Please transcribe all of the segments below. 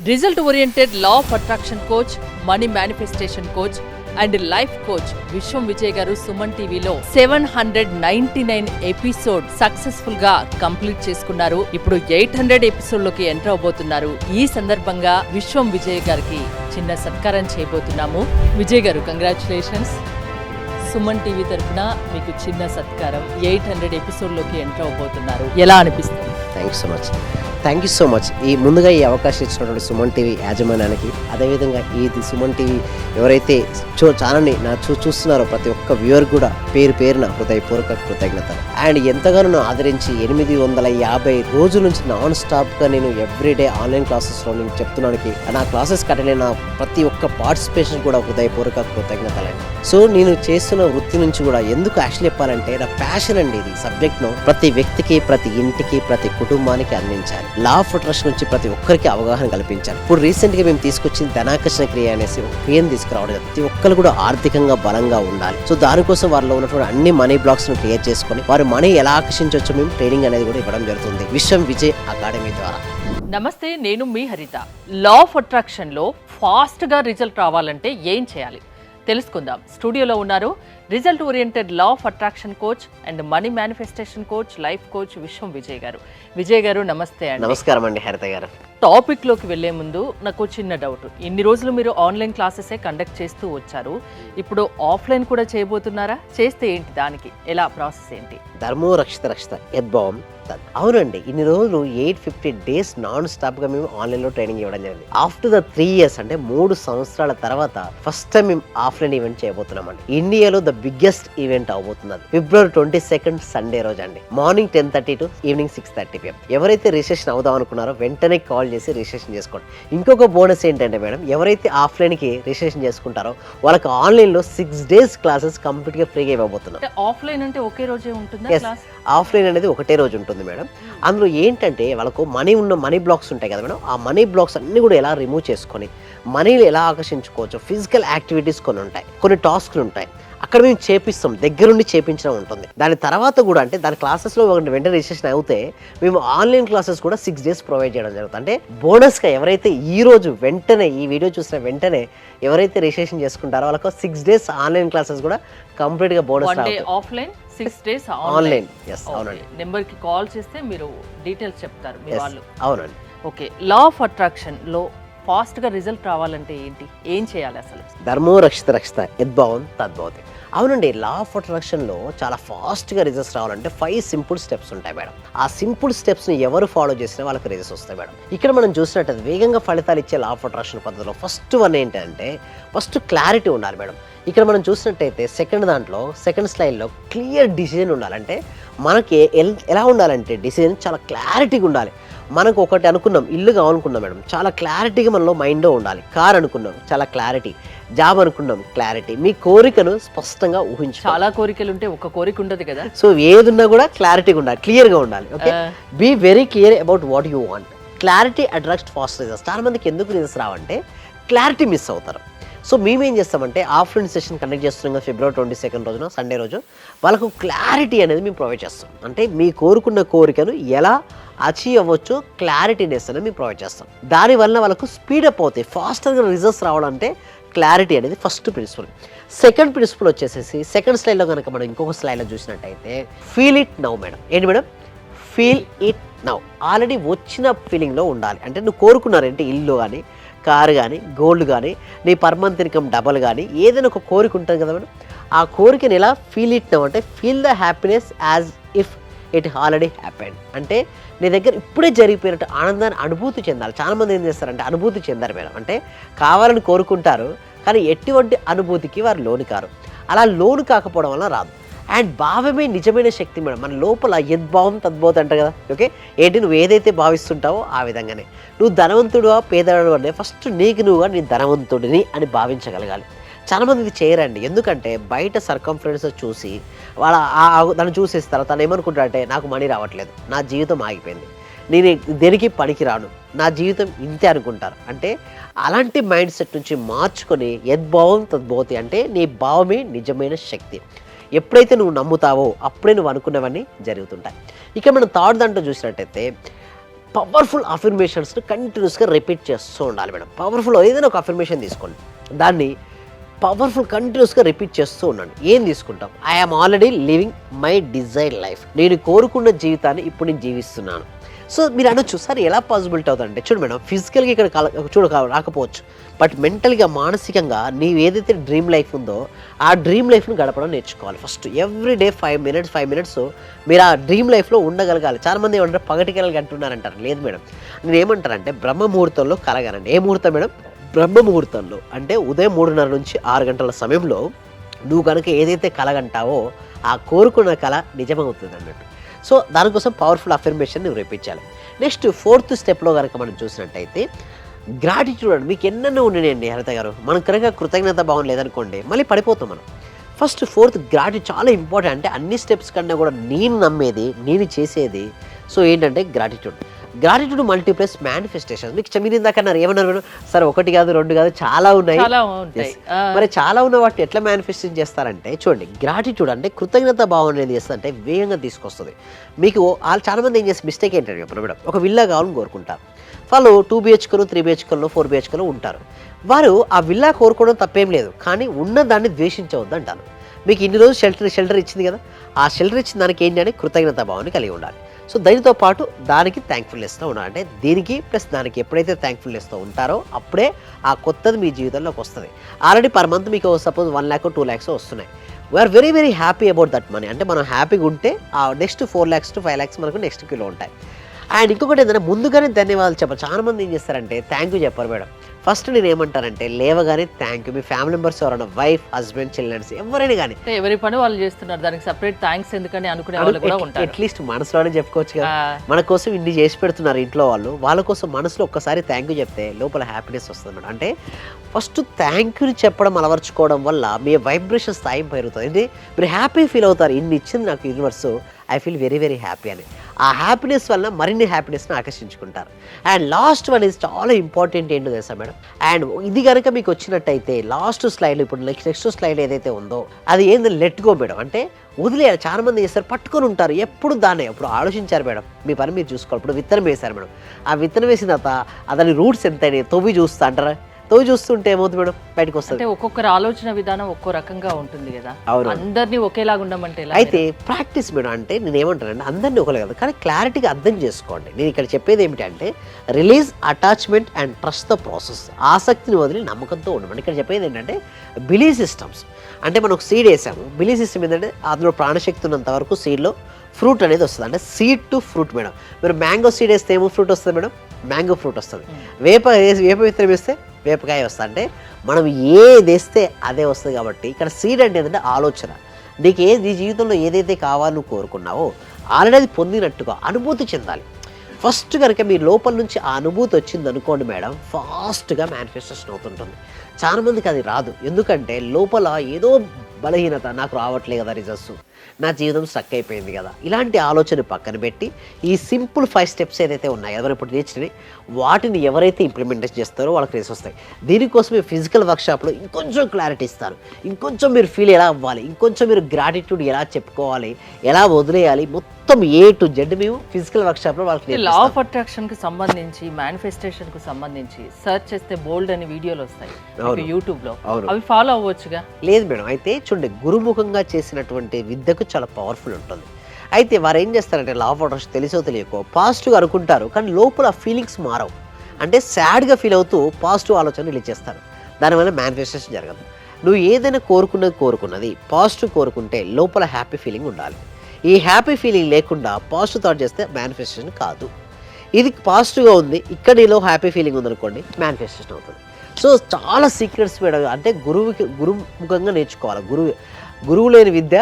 Result oriented law of attraction coach, money manifestation coach and life coach విశ్వం విజయ్ గారు సుమన్ టీవీలో 799 episode successful గా complete చేసుకున్నారు. ఇప్పుడు 800 ఎపిసోడ్ లోకి ఎంటర్ అవబోతున్నారు. ఈ సందర్భంగా విశ్వం విజయ్ గారికి చిన్న సత్కారం చేయబోతున్నాము. విజయ్ గారు, కంగ్రాచులేషన్స్. సుమన్ టీవీ తరఫున మీకు చిన్న సత్కారం. 800 ఎపిసోడ్ లోకి ఎంటర్ అవబోతున్నారు. ఎలా అనిపిస్తుంది? Thank you so much. ముందుగా ఈ అవకాశం ఇచ్చినటువంటి సుమన్ టీవీ యాజమాన్యానికి, అదేవిధంగా ఈ సుమన్ టీవీ ఎవరైతే ఛానల్ని చూస్తున్నారో ప్రతి ఒక్క వ్యూవర్ కూడా పేరు పేరున హృదయపూర్వక కృతజ్ఞతలు. అండ్ ఎంతగానో ఆదరించి 850 రోజుల నుంచి నాన్ స్టాప్గా నేను ఎవ్రీడే ఆన్లైన్ క్లాసెస్లో నేను చెప్తున్నానికి, నా క్లాసెస్ అటెండ్ అయిన ప్రతి ఒక్క పార్టిసిపేషన్ కూడా హృదయపూర్వక కృతజ్ఞతలండి. సో నేను చేస్తున్న వృత్తి నుంచి కూడా ఎందుకు యాక్చువల్ చెప్పాలంటే నా ప్యాషన్ అండి. ఇది సబ్జెక్ట్ను ప్రతి వ్యక్తికి, ప్రతి ఇంటికి, ప్రతి కుటుంబానికి అందించాలి. లా ఆఫ్ అట్రాక్షన్ నుంచి ప్రతి ఒక్కరికి అవగాహన కల్పించాలి. ఇప్పుడు రీసెంట్గా మేము తీసుకొచ్చిన ధనాకర్షణ క్రియ అనేసి ఒక క్రియను తీసుకురావడం. ప్రతి ఒక్కరు కూడా ఆర్థికంగా బలంగా ఉండాలి. సో దానికోసం వారిలో ఉన్నటువంటి అన్ని మనీ బ్లాక్స్ ను క్లియర్ చేసుకొని వారి మనీ ఎలా ఆకర్షించవచ్చో మేము ట్రైనింగ్ అనేది కూడా ఇవ్వడం జరుగుతుంది విశ్వం విజయ్ అకాడమీ ద్వారా. నమస్తే, నేను మీ హరిత. లా ఆఫ్ అట్రాక్షన్ లో ఫాస్ట్ గా రిజల్ట్ రావాలంటే ఏం చేయాలి తెలుసుకుందాం. స్టూడియోలో ఉన్నారు result oriented law of attraction coach and money manifestation coach, life coach విశ్వం విజయ్ గారు. విజయ్ గారు, నమస్తే అండి. నమస్కారం అండి హరిత గారు. టాపిక్ లోకి వెళ్లే ముందు నాకు చిన్న డౌట్. ఇన్ని రోజులు మీరు ఆన్లైన్ క్లాసెసే కండక్ట్ చేస్తూ వచ్చారు, ఇప్పుడు ఆఫ్లైన్ కూడా చేయబోతున్నారా? చేస్తే ఏంటి, దానికి ఎలా ప్రాసెస్ ఏంటి? ధర్మో రక్షిత యద్భావం. అవునండి, ఇన్ని రోజులు 850 days నాన్ స్టాప్ గా మేము ఆన్లైన్ లో ట్రైనింగ్ ఇవ్వడం జరిగింది. ఆఫ్టర్ ద 3 years అంటే 3 సంవత్సరాల తర్వాత ఫస్ట్ టైం మేము ఆఫ్లైన్ ఈవెంట్ చేయబోతున్నామండి. ఇండియాలో ద బిగ్గెస్ట్ ఈవెంట్ అవబోతున్నది February 22nd సండే రోజు అండి. Morning 10:30 to evening 6:30 PM. ఎవరైతే రిజిస్ట్రేషన్ అవుదాం అనుకున్నారో వెంటనే కాల్ చేసి రిజిస్ట్రేషన్ చేసుకోండి. ఇంకొక బోనస్ ఏంటంటే మేడం, ఎవరైతే ఆఫ్లైన్ కి రిజిస్ట్రేషన్ చేసుకుంటారో వాళ్ళకి ఆన్లైన్ లో 6 days క్లాసెస్ కంప్లీట్ గా ఫ్రీగా ఇవ్వబోతున్నాం. ఆఫ్లైన్ అంటే ఒకే రోజే ఉంటుందా క్లాస్? ఆఫ్లైన్ అనేది ఒకటే రోజు ఉంటుంది మేడం. అందులో ఏంటంటే వాళ్ళకు మనీ బ్లాక్స్ ఉంటాయి కదా మేడం, ఆ మనీ బ్లాక్స్ అన్ని కూడా ఎలా రిమూవ్ చేసుకొని మనీని ఎలా ఆకర్షించుకోవచ్చు. ఫిజికల్ యాక్టివిటీస్ కొన్ని ఉంటాయి, కొన్ని టాస్క్లు ఉంటాయి, అక్కడ మేము చేపిస్తాం, దగ్గరుండి చేపించడం ఉంటుంది. దాని తర్వాత కూడా అంటే దాని క్లాసెస్లో వెంటనే రిజిస్ట్రేషన్ అయితే మేము ఆన్లైన్ క్లాసెస్ కూడా 6 days ప్రొవైడ్ చేయడం జరుగుతుంది. అంటే బోనస్గా ఎవరైతే ఈ రోజు వెంటనే ఈ వీడియో చూసిన వెంటనే ఎవరైతే రిజిస్ట్రేషన్ చేసుకుంటారో వాళ్ళకు 6 days ఆన్లైన్ క్లాసెస్ కూడా కంప్లీట్గా బోనస్. Offline 6 days online. అవునండి. నెంబర్ కి కాల్ చేస్తే మీరు డీటెయిల్స్ చెప్తారు మీ వాళ్ళు. అవునండి. ఓకే, లా ఆఫ్ అట్రాక్షన్ లో ఫాస్ట్ గా రిజల్ట్ రావాలంటే ఏంటి, ఏం చేయాలి అసలు? ధర్మో రక్షిత యద్భావం తద్భవతి. అవునండి, లా ఆఫ్ అట్రాక్షన్లో చాలా ఫాస్ట్గా రిజల్ట్స్ రావాలంటే 5 simple steps ఉంటాయి మేడం. ఆ సింపుల్ స్టెప్స్ని ఎవరు ఫాలో చేసినా వాళ్ళకి రిజల్ట్స్ వస్తాయి మేడం. ఇక్కడ మనం చూసినట్టయితే వేగంగా ఫలితాలు ఇచ్చే లా ఆఫ్ అట్రాక్షన్ పద్ధతిలో ఫస్ట్ వన్ ఏంటంటే ఫస్ట్ క్లారిటీ ఉండాలి మేడం. ఇక్కడ మనం చూసినట్టయితే సెకండ్ స్లైడ్లో క్లియర్ డిసిజన్ ఉండాలంటే మనకి ఎలా ఉండాలంటే డిసిజన్ చాలా క్లారిటీగా ఉండాలి. మనకు ఒకటి అనుకున్నాం, ఇల్లు కావాలనుకున్నాం మేడం, చాలా క్లారిటీగా మనలో మైండ్లో ఉండాలి. కార్ అనుకున్నాం, చాలా క్లారిటీ. జాబ్ అనుకున్నాం, క్లారిటీ. మీ కోరికను స్పష్టంగా ఊహించు. చాలా కోరికలు ఉంటే ఒక కోరిక ఉండదు కదా. సో ఏదున్నా కూడా క్లారిటీగా ఉండాలి, క్లియర్గా ఉండాలి. Okay, be very clear about what you want. Clarity attracts fast results. చాలా మందికి ఎందుకు రిజల్ట్స్ రావంటే క్లారిటీ మిస్ అవుతారు. సో మేమేం చేస్తామంటే ఆఫ్లైన్ సెషన్ కండక్ట్ చేస్తున్నాం February 22nd రోజున, సండే రోజు. వాళ్ళకు క్లారిటీ అనేది మేము ప్రొవైడ్ చేస్తాం. అంటే మీ కోరుకున్న కోరికను ఎలా అచీవ్ అవ్వచ్చు, క్లారిటీనెస్ అనేది మేము ప్రొవైడ్ చేస్తాం. దానివల్ల వాళ్ళకు స్పీడప్ అవుతాయి, ఫాస్టర్గా రిజల్ట్స్ రావడం. అంటే క్లారిటీ అనేది ఫస్ట్ ప్రిన్సిపల్. సెకండ్ ప్రిన్సిపల్ వచ్చేసేసి సెకండ్ స్లైడ్లో కనుక మనం ఇంకొక స్లైడ్లో చూసినట్టయితే ఫీల్ ఇట్ నౌ మేడం. ఏంటి madam? Feel it now. Already వచ్చిన ఫీలింగ్లో ఉండాలి. అంటే నువ్వు కోరుకున్నారంటే ఇల్లు కానీ, కారు కానీ, గోల్డ్ కానీ, నీ పర్ మంత్ ఇన్కమ్ డబల్ కానీ, ఏదైనా ఒక కోరిక ఉంటుంది కదా మేడం. ఆ కోరికని ఎలా ఫీల్ ఇట్ నౌ అంటే feel the happiness as if it already happened. అంటే నీ దగ్గర ఇప్పుడే జరిగిపోయినట్టు ఆనందాన్ని అనుభూతి చెందాలి. చాలామంది ఏం చేస్తారంటే అనుభూతి చెందారు మేడం. అంటే కావాలని కోరుకుంటారు కానీ ఎటువంటి అనుభూతికి వారు లోను కారు. అలా లోను కాకపోవడం వల్ల రాదు. అండ్ భావమే నిజమైన శక్తి మేడం. మన లోపల యద్భావం తద్భవతి అంటారు కదా. ఓకే, ఏంటి నువ్వు ఏదైతే భావిస్తుంటావో ఆ విధంగానే నువ్వు ధనవంతుడువా పేదవాడు అంటే ఫస్ట్ నీకు నువ్వుగా నేను ధనవంతుడిని అని భావించగలగాలి. చాలామంది ఇది చేయరండి. ఎందుకంటే బయట సర్కంఫరెన్స్ చూసి దాన్ని చూసేస్తారు. తను ఏమనుకుంటారంటే నాకు మనీ రావట్లేదు, నా జీవితం ఆగిపోయింది, నేను దేనికి పనికి రాను, నా జీవితం ఇంతే అనుకుంటారు. అంటే అలాంటి మైండ్ సెట్ నుంచి మార్చుకొని యద్భావం తద్భవతి అంటే నీ భావమే నిజమైన శక్తి. ఎప్పుడైతే నువ్వు నమ్ముతావో అప్పుడే నువ్వు అనుకున్నవన్నీ జరుగుతుంటాయి. ఇక మనం థర్డ్ దాంట్లో చూసినట్టయితే పవర్ఫుల్ అఫర్మేషన్స్ని కంటిన్యూస్గా రిపీట్ చేస్తూ ఉండాలి మేడం. పవర్ఫుల్ ఏదైనా ఒక అఫర్మేషన్ తీసుకోండి, దాన్ని పవర్ఫుల్ కంటిన్యూస్గా రిపీట్ చేస్తూ ఉండండి. ఏం తీసుకుంటాం? I'm already living my desired life. నేను కోరుకున్న జీవితాన్ని ఇప్పుడు నేను జీవిస్తున్నాను. సో మీరు అనొచ్చు, సార్ ఎలా పాసిబిలిటీ అవుతుందంటే, చూడు మేడం, ఫిజికల్గా ఇక్కడ రాకపోవచ్చు, బట్ మెంటల్గా మానసికంగా నీవు ఏదైతే డ్రీమ్ లైఫ్ ఉందో ఆ డ్రీమ్ లైఫ్ను గడపడం నేర్చుకోవాలి. ఫస్ట్ ఎవ్రీడే 5 minutes మీరు ఆ డ్రీమ్ లైఫ్లో ఉండగలగాలి. చాలామంది ఏమంటారు పగటికెళ్ళి అంటున్నారంటారు. లేదు మేడం, నేను ఏమంటారంటే బ్రహ్మ ముహూర్తంలో కలగానండి. ఏ ముహూర్తం మేడం? బ్రహ్మ ముహూర్తంలో, అంటే ఉదయం 3:30 నుంచి 6 గంటల సమయంలో నువ్వు కనుక ఏదైతే కలగంటావో ఆ కోరుకున్న కళ నిజమవుతుంది అన్నట్టు. సో దానికోసం పవర్ఫుల్ అఫర్మేషన్ నువ్వు రేపించాలి. నెక్స్ట్ 4th స్టెప్లో కనుక మనం చూసినట్టయితే గ్రాటిట్యూడ్. మీకు ఎన్నెన్నో ఉన్నాయండి హరిత గారు, మనం కనుక కృతజ్ఞత భావం లేదనుకోండి మళ్ళీ పడిపోతాం మనం. ఫస్ట్ 4th గ్రాటిట్యూడ్ చాలా ఇంపార్టెంట్. అంటే అన్ని స్టెప్స్ కన్నా కూడా నేను నమ్మేది, నేను చేసేది సో ఏంటంటే గ్రాటిట్యూడ్. Gratitude మల్టీప్లస్ manifestation. మీకు మీరు ఇందాకన్నారు, ఏమన్నారు మేడం? సార్ 1 కాదు 2 కాదు చాలా ఉన్నాయి. మరి చాలా ఉన్న వాటిని ఎట్లా మేనిఫెస్టేషన్ చేస్తారంటే చూడండి, గ్రాటిట్యూడ్ అంటే కృతజ్ఞత భావం అనేది చేస్తుందంటే వేగంగా తీసుకొస్తుంది. మీకు వాళ్ళు చాలామంది ఏం చేస్తే మిస్టేక్ ఏంటంటే చెప్పండి మేడం, ఒక విల్లా కావాలని కోరుకుంటారు. వాళ్ళు 2 BHK 3 BHK 4 BHK ఉంటారు. వారు ఆ విల్లా కోరుకోవడం తప్పేం లేదు, కానీ ఉన్న దాన్ని ద్వేషించవద్దు అంటాను. మీకు ఇన్ని రోజులు షెల్టర్ ఇచ్చింది కదా, ఆ షెల్టర్ ఇచ్చిన దానికి ఏంటి అంటే కృతజ్ఞత భావాన్ని కలిగి ఉండాలి. సో దానితో పాటు దానికి థ్యాంక్ఫుల్నెస్తో ఉండాలి. అంటే దీనికి ప్లస్ దానికి ఎప్పుడైతే థ్యాంక్ఫుల్నెస్తో ఉంటారో అప్పుడే ఆ కొత్తది మీ జీవితంలోకి వస్తుంది. ఆల్రెడీ పర్ మంత్ మీకు సపోజ్ 1 lakh 2 lakhs వస్తున్నాయి. We are very very happy about that money. అంటే మనం హ్యాపీగా ఉంటే ఆ నెక్స్ట్ 4 lakhs to 5 lakhs మనకు నెక్స్ట్ కిలో ఉంటాయి. అండ్ ఇంకొకటి ఏంటంటే ముందుగానే ధన్యవాదాలు చెప్పాలి. చాలామంది ఏం చేస్తారంటే థ్యాంక్ యూ చెప్పారు మేడం. ఫస్ట్ నేను ఏమంటానంటే లేవగానే థ్యాంక్ యూ. మీ ఫ్యామిలీ మెంబర్స్ ఎవరైనా వైఫ్, హస్బెండ్, చిల్డ్రన్స్ ఎవరైనా కానీ ఎవరి పని వాళ్ళు చేస్తున్నారు, దానికి సెపరేట్ థ్యాంక్స్ ఎందుకని అనుకునే వాళ్ళు కూడా ఉంటారు. అట్లీస్ట్ మనసులోనే చెప్పుకోవచ్చు కదా, మన కోసం ఇన్ని చేసి పెడుతున్నారు ఇంట్లో వాళ్ళు, వాళ్ళ కోసం మనసులో ఒక్కసారి థ్యాంక్ యూ చెప్తే లోపల హ్యాపీనెస్ వస్తుంది మేడం. అంటే ఫస్ట్ థ్యాంక్ యూ చెప్పడం అలవర్చుకోవడం వల్ల మీ వైబ్రేషన్ స్థాయి పెరుగుతుంది. అంటే మీరు హ్యాపీ ఫీల్ అవుతారు, ఇన్ని ఇచ్చింది నాకు universe, I feel very very happy అని. ఆ హ్యాపీనెస్ వల్ల మరిన్ని హ్యాపీనెస్ని ఆకర్షించుకుంటారు. అండ్ లాస్ట్ వన్ ఈజ్ చాలా ఇంపార్టెంట్ ఏంటో తెలుసా మేడం. అండ్ ఇది కనుక మీకు వచ్చినట్టయితే లాస్ట్ స్లైడ్, ఇప్పుడు నెక్స్ట్ స్లైడ్ ఏదైతే ఉందో అది ఏంది, లెట్ గో మేడం. అంటే వదిలేయాలి. చాలా మంది చేస్తారు పట్టుకొని ఉంటారు ఎప్పుడు దాన్నే. ఇప్పుడు ఆలోచించారు మేడం, మీ పని మీరు చూసుకోవాలి. ఇప్పుడు విత్తనం వేశారు మేడం, ఆ విత్తనం వేసిన తర్వాత దాని రూట్స్ ఎంత అయినాయి తవ్వి చూస్తా అంటారా? తవ్వి చూస్తుంటే ఏమవుతుంది మేడం, బయటకు వస్తుంది. అంటే ఒక్కొక్కరు ఆలోచన విధానం ఒక్కో రకంగా ఉంటుంది కదా. అవును, అందరినీ ఒకేలాగా ఉండమంటే అయితే ప్రాక్టీస్ మేడం. అంటే నేను ఏమంటానంటే అందరినీ ఒకలే కదా, కానీ క్లారిటీగా అర్థం చేసుకోండి. నేను ఇక్కడ చెప్పేది ఏమిటంటే release attachment and trust the process. ఆసక్తిని వదిలి నమ్మకంతో ఉండమండి. ఇక్కడ చెప్పేది ఏంటంటే బిలీవ్ సిస్టమ్స్. అంటే మనం ఒక సీడ్ వేసాము, బిలీవ్ సిస్టమ్ ఏంటంటే అందులో ప్రాణశక్తి ఉన్నంత వరకు సీడ్లో ఫ్రూట్ అనేది వస్తుంది. అంటే సీడ్ టు ఫ్రూట్ మేడం. మీరు మ్యాంగో సీడ్ వేస్తే ఏమో ఫ్రూట్ వస్తుంది మేడం, మ్యాంగో ఫ్రూట్ వస్తుంది. వేప విత్తనం వేస్తే వేపకాయ వస్తుంది. అంటే మనం ఏది వేస్తే అదే వస్తుంది. కాబట్టి ఇక్కడ సీడ్ అంటే ఏంటంటే ఆలోచన. నీకు నీ జీవితంలో ఏదైతే కావాలో కోరుకున్నావో ఆల్రెడీ అది పొందినట్టుగా అనుభూతి చెందాలి. ఫస్ట్ కనుక మీ లోపల నుంచి ఆ అనుభూతి వచ్చింది అనుకోండి మేడం, ఫాస్ట్గా మేనిఫెస్టేషన్ అవుతుంటుంది. చాలామందికి అది రాదు, ఎందుకంటే లోపల ఏదో బలహీనత, నాకు రావట్లే కదా రిజల్ట్స్, నా జీవితం స్ట్రక్ అయిపోయింది కదా. ఇలాంటి ఆలోచన పక్కన పెట్టి ఈ సింపుల్ 5 steps ఏదైతే ఉన్నాయో ఎవరు ఇప్పుడు నేర్చుకుని వాటిని ఎవరైతే ఇంప్లిమెంటేషన్ చేస్తారో వాళ్ళకి రేస్ వస్తాయి. దీనికోసం మీరు ఫిజికల్ వర్క్షాప్లో ఇంకొంచెం క్లారిటీ ఇస్తారు, ఇంకొంచెం మీరు ఫీల్ ఎలా అవ్వాలి, ఇంకొంచెం మీరు గ్రాటిట్యూడ్ ఎలా చెప్పుకోవాలి, ఎలా వదిలేయాలి, మొత్తం A to Z మేము ఫిజికల్ వర్క్షాప్లో వాళ్ళకి. లా ఆఫ్ అట్రాక్షన్కి సంబంధించి, మేనిఫెస్టేషన్కి సంబంధించి సెర్చ్ చేస్తే బోల్డ్ అని వీడియోలు వస్తాయి యూట్యూబ్లో, అవి ఫాలో అవ్వచ్చుగా? లేదు మేడం. అయితే చూడండి, గురుముఖంగా చేసినటువంటి విద్యకు చాలా పవర్ఫుల్ ఉంటుంది. అయితే వారు ఏం చేస్తారంటే లా ఆఫ్ అట్రాక్షన్ తెలుసో తెలియకో పాజిటివ్గా అనుకుంటారు, కానీ లోపల ఫీలింగ్స్ మారవు. అంటే సాడ్గా ఫీల్ అవుతూ పాజిటివ్ ఆలోచన రిలీజ్ చేస్తారు. దానివల్ల మేనిఫెస్టేషన్ జరగదు. నువ్వు ఏదైనా కోరుకున్నది పాజిటివ్ కోరుకుంటే లోపల హ్యాపీ ఫీలింగ్ ఉండాలి. ఈ హ్యాపీ ఫీలింగ్ లేకుండా పాజిటివ్ థాట్ చేస్తే మేనిఫెస్టేషన్ కాదు. ఇది పాజిటివ్గా ఉంది, ఇక్కడ నీలో హ్యాపీ ఫీలింగ్ ఉందనుకోండి, మేనిఫెస్టేషన్ అవుతుంది. సో చాలా సీక్రెట్స్ మేడం. అంటే గురుముఖంగా నేర్చుకోవాలి. గురువు లేని విద్య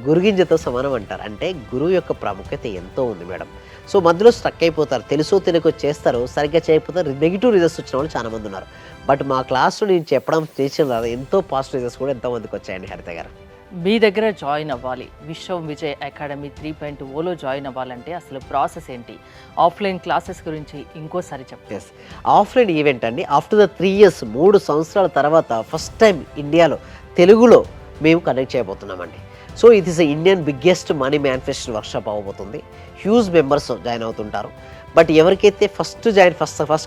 గురుగింజతో సమానం అంటారు. అంటే గురువు యొక్క ప్రాముఖ్యత ఎంతో ఉంది మేడం. సో మధ్యలో స్ట్రక్ అయిపోతారు, తెలుసో తెలియకో చేస్తారు, సరిగ్గా చేయకపోతారు, నెగిటివ్ రిజల్ట్స్ వచ్చిన వాళ్ళు చాలామంది ఉన్నారు. బట్ మా క్లాస్లో నేను చెప్పడం చేసిన తర్వాత ఎంతో పాజిటివ్ రిజల్ట్స్ కూడా ఎంతోమందికి వచ్చాయండి హరిత గారు. మీ దగ్గర జాయిన్ అవ్వాలి, విశ్వం విజయ్ అకాడమీ 3.0లో జాయిన్ అవ్వాలంటే అసలు ప్రాసెస్ ఏంటి? ఆఫ్లైన్ క్లాసెస్ గురించి ఇంకోసారి చెప్పండి. ఆఫ్లైన్ ఈవెంట్ అండి. ఆఫ్టర్ ద 3 years 3 సంవత్సరాల తర్వాత ఫస్ట్ టైం ఇండియాలో తెలుగులో మేము కండక్ట్ చేయబోతున్నామండి. సో ఇది Indian biggest money manifestation workshop అవ్వబోతుంది. హ్యూజ్ మెంబర్స్ జాయిన్ అవుతుంటారు. బట్ ఎవరికైతే ఫస్ట్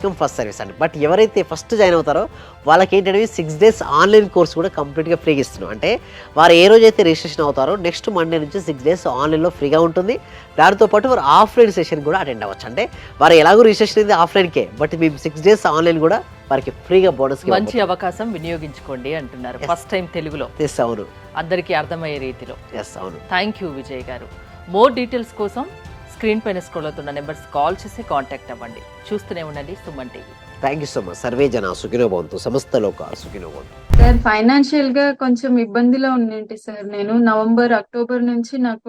కమ్ ఫస్ట్ సర్వీస్ అండి. బట్ ఎవరైతే ఫస్ట్ జాయిన్ అవుతారో వాళ్ళకి ఏంటంటే 6 days ఆన్లైన్ కోర్స్ కూడా కంప్లీట్గా ఫ్రీగా ఇస్తున్నాం. అంటే వారు ఏ రోజైతే రిజిస్ట్రేషన్ అవుతారో నెక్స్ట్ మండే నుంచి 6 days ఆన్లైన్లో ఫ్రీగా ఉంటుంది. దాంతోపాటు వారు ఆఫ్లైన్ సెషన్ కూడా అటెండ్ అవ్వచ్చు. అంటే వారు ఎలాగో రిజిస్ట్రేషన్ అయితే ఆఫ్లైన్కే, బట్ మేము 6 days ఆన్లైన్ కూడా వారికి ఫ్రీగా బోనస్ మంచి అవకాశం వినియోగించుకోండి అంటున్నారు. ఫస్ట్ టైం తెలుగులో అవును, అందరికీ అర్థమయ్యే రీతిలో. అవును. థ్యాంక్ యూ విజయ్ గారు. మోర్ డీటెయిల్స్ కోసం స్క్రీన్ పైన స్క్రోల్ అవుతున్న నెంబర్స్ కాల్ చేసి కాంటాక్ట్ అవ్వండి. చూస్తూనే ఉండండి Suman TV. Thank you so much. Survey జన సుఖినో భవంతు, సమస్త లోక సుఖినో భవంతు. సార్ ఫైనాన్షియల్ గా కొంచెం ఇబ్బందిలో ఉండింటి సార్. నేను నవంబర్ అక్టోబర్ నుంచి నాకు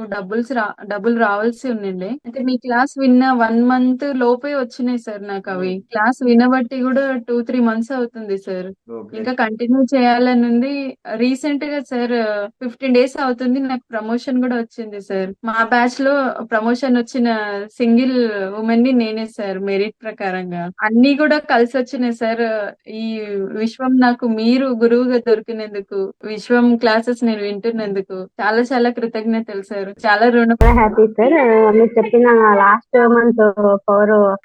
డబ్బులు రావాల్సి ఉండిండే. అయితే మీ క్లాస్ విన్న 1 month లోపే వచ్చినాయి సార్ నాకు అవి. క్లాస్ వినబట్టి కూడా 2-3 months అవుతుంది సార్. ఇంకా కంటిన్యూ చేయాలని ఉంది. రీసెంట్ గా సార్ 15 days అవుతుంది నాకు ప్రమోషన్ కూడా వచ్చింది సార్. మా బ్యాచ్ లో ప్రమోషన్ వచ్చిన సింగిల్ ఉమెన్ ని నేనే సార్, మెరిట్ ప్రకారంగా. అన్ని కూడా కలిసి వచ్చినాయి సార్. ఈ విశ్వం నాకు మీరు గురువుగా దొరికినందుకు, విశ్వం క్లాసెస్ నేను వింటున్నందుకు చాలా చాలా కృతజ్ఞతలు సార్. చాలా హ్యాపీ సార్. మీరు చెప్పిన లాస్ట్ మంత్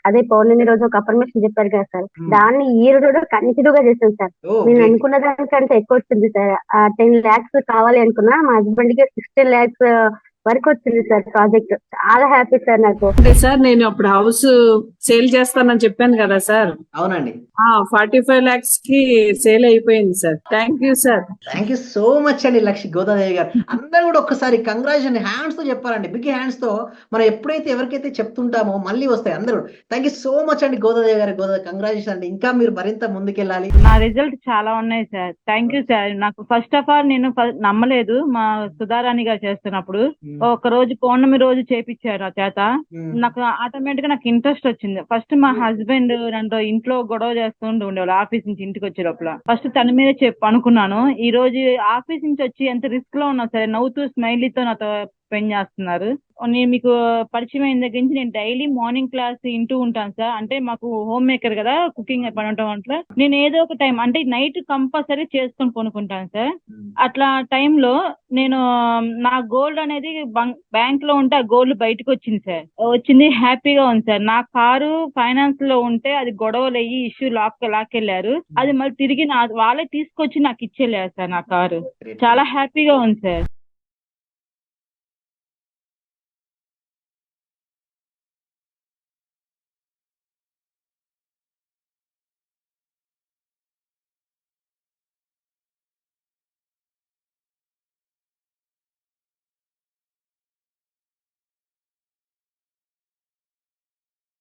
అదే పౌర్ణమి రోజు ఒక అఫర్మేషన్ చెప్పారు కదా సార్, దాన్ని ఈ రోజు కంటిన్యూ గా చేశాను సార్. నేను అనుకున్న దానికంటే ఎక్కువ వచ్చింది సార్. 10 lakhs కావాలి అనుకున్నా, మా హస్బెండ్ కి 60 lakhs వరకు వచ్చింది సార్ ప్రాజెక్ట్. చాలా హ్యాపీ సార్ నాకు. సార్ నేను అప్పుడు హౌస్ సేల్ చేస్తానని చెప్పాను కదా సార్. అవునండి. 45 lakhs కి సేల్ అయిపోయింది sir. Thank you sir. Thank you so much అండి లక్ష్మి గోదాదేవి గారు. అందరూ కూడా ఒక్కసారి కంగ్రాచులేషన్ హ్యాండ్స్ తో చెప్పాలండి, బిగ్ హ్యాండ్స్ తో. మనం ఎప్పుడైతే ఎవరికైతే చెప్తుంటామో మళ్ళీ వస్తాయి అందరూ. థ్యాంక్ యూ సో మచ్ అండి గోదాదేవి గారు. కంగ్రాచులేషన్ అండి. ఇంకా మీరు మరింత ముందుకెళ్ళాలి. నా రిజల్ట్ చాలా ఉన్నాయి సార్. Thank you sir. నాకు ఫస్ట్ ఆఫ్ ఆల్ నేను నమ్మలేదు. మా సుధారాణి గారు చేస్తున్నప్పుడు ఒక రోజు పౌర్ణమి రోజు చేపించారు ఆ చేత. నాకు ఆటోమేటిక్ గా నాకు ఇంట్రెస్ట్ వచ్చింది. ఫస్ట్ మా హస్బెండ్ నన్ను ఇంట్లో గొడవ చేస్తుంటూ ఉండేవాళ్ళు. ఆఫీస్ నుంచి ఇంటికి వచ్చే లోపల ఫస్ట్ తన మీద అనుకున్నాను. ఈ రోజు ఆఫీస్ నుంచి వచ్చి ఎంత రిస్క్ లో ఉన్నా సరే నవ్వుతూ స్మైలీతో నాతో స్పెండ్ చేస్తున్నారు. నేను మీకు పరిచయం అయిన దగ్గర నుంచి నేను డైలీ మార్నింగ్ క్లాస్ వింటూ ఉంటాను సార్. అంటే మాకు హోమ్ మేకర్ కదా, కుకింగ్ పని ఉంటాం. అట్లా నేను ఏదో ఒక టైం అంటే నైట్ కంపల్సరీ చేసుకొని కొనుక్కుంటాను సార్. అట్లా టైంలో నేను నా గోల్డ్ అనేది బ్యాంక్ లో ఉంటే ఆ గోల్డ్ బయటకు వచ్చింది సార్. వచ్చింది, హ్యాపీగా ఉంది సార్. నా కారు ఫైనాన్స్ లో ఉంటే అది గొడవలు అయ్యి ఇష్యూ లాక్కెళ్లారు. అది మళ్ళీ తిరిగి వాళ్ళే తీసుకొచ్చి నాకు ఇచ్చేళ్ళారు సార్ నా కారు. చాలా హ్యాపీగా ఉంది సార్.